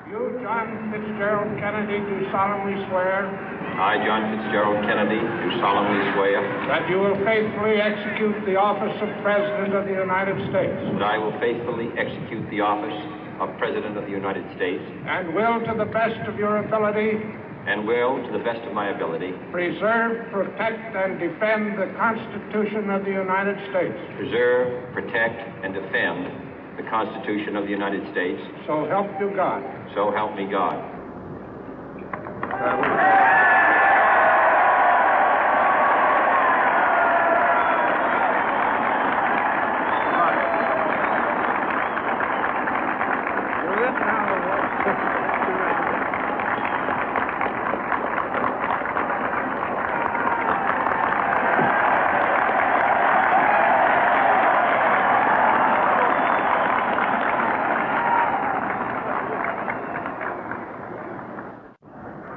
You, John Fitzgerald Kennedy, do solemnly swear. I, John Fitzgerald Kennedy, do solemnly swear. That you will faithfully execute the office of President of the United States. That I will faithfully execute the office of President of the United States. And will, to the best of your ability. And will, to the best of my ability. Preserve, protect, and defend the Constitution of the United States. Preserve, protect, and defend the Constitution of the United States. So help you God. So help me God.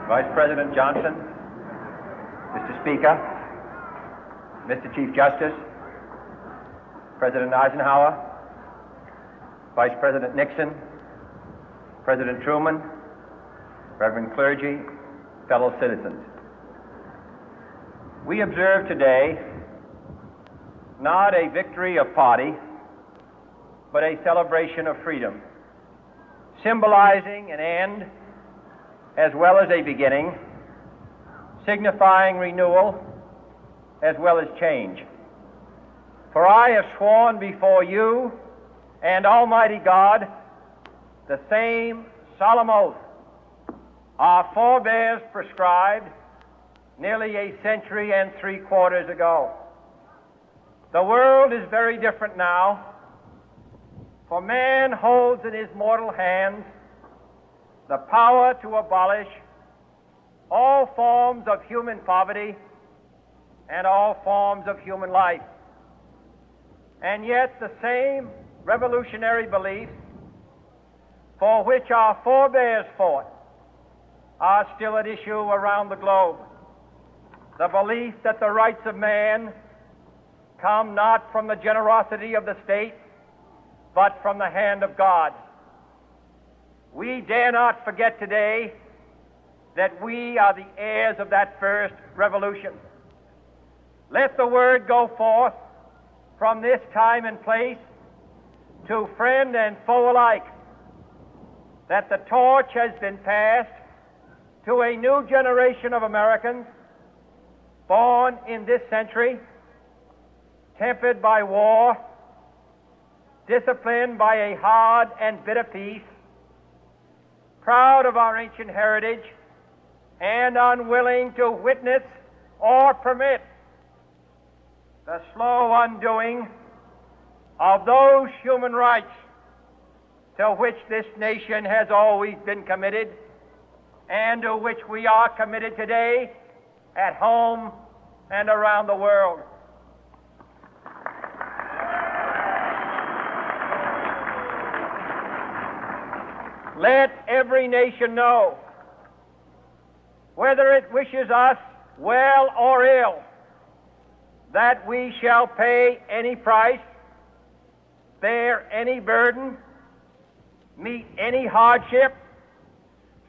Vice President Johnson, Mr. Speaker, Mr. Chief Justice, President Eisenhower, Vice President Nixon, President Truman, Reverend clergy, fellow citizens. We observe today not a victory of party, but a celebration of freedom, symbolizing an end as well as a beginning, signifying renewal as well as change. For I have sworn before you and Almighty God the same solemn oath our forebears prescribed nearly a century and 3/4 ago. The world is very different now, for man holds in his mortal hands the power to abolish all forms of human poverty and all forms of human life. And yet the same revolutionary beliefs for which our forebears fought are still at issue around the globe. The belief that the rights of man come not from the generosity of the state, but from the hand of God. We dare not forget today that we are the heirs of that first revolution. Let the word go forth from this time and place to friend and foe alike that the torch has been passed to a new generation of Americans born in this century, tempered by war, disciplined by a hard and bitter peace, proud of our ancient heritage, and unwilling to witness or permit the slow undoing of those human rights to which this nation has always been committed and to which we are committed today at home and around the world. Let every nation know, whether it wishes us well or ill, that we shall pay any price, bear any burden, meet any hardship,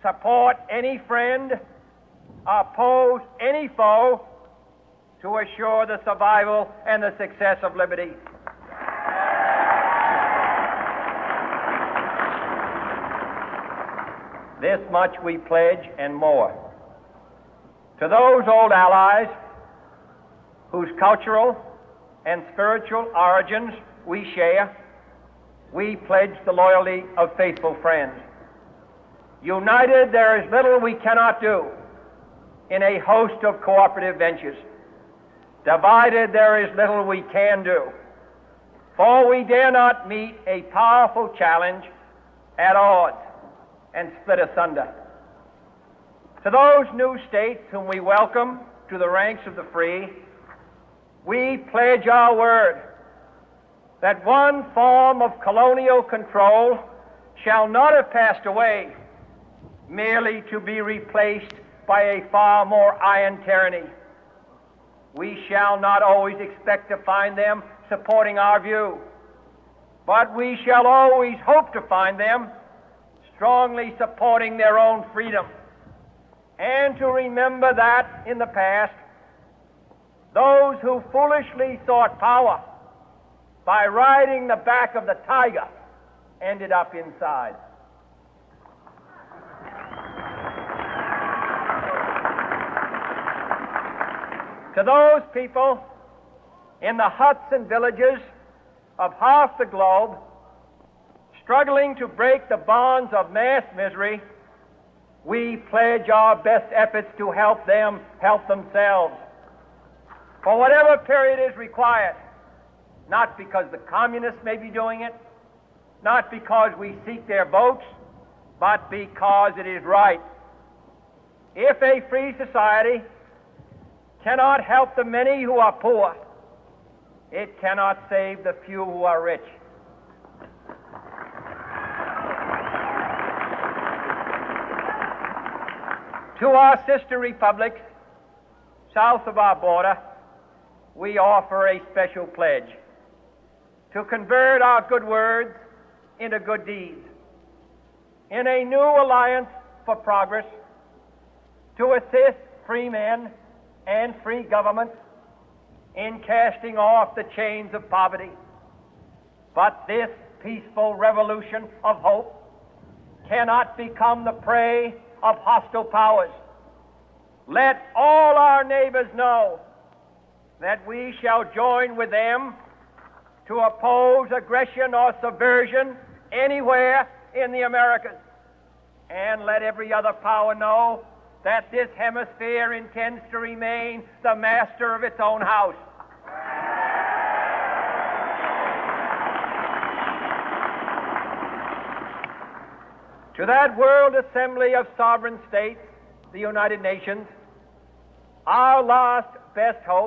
support any friend, oppose any foe to assure the survival and the success of liberty. This much we pledge and more. To those old allies whose cultural and spiritual origins we share, we pledge the loyalty of faithful friends. United, there is little we cannot do in a host of cooperative ventures. Divided, there is little we can do, for we dare not meet a powerful challenge at odds and split asunder. To those new states whom we welcome to the ranks of the free, we pledge our word that one form of colonial control shall not have passed away, merely to be replaced by a far more iron tyranny. We shall not always expect to find them supporting our view, but we shall always hope to find them strongly supporting their own freedom, and to remember that in the past, those who foolishly sought power by riding the back of the tiger ended up inside. To those people in the huts and villages of half the globe struggling to break the bonds of mass misery, we pledge our best efforts to help them help themselves for whatever period is required, not because the communists may be doing it, not because we seek their votes, but because it is right. If a free society cannot help the many who are poor, it cannot save the few who are rich. To our sister republics south of our border, we offer a special pledge to convert our good words into good deeds, in a new alliance for progress, to assist free men and free governments in casting off the chains of poverty. But this peaceful revolution of hope cannot become the prey of hostile powers. Let all our neighbors know that we shall join with them to oppose aggression or subversion anywhere in the Americas. And let every other power know that this hemisphere intends to remain the master of its own house. To that World Assembly of Sovereign States, the United Nations, our last best hope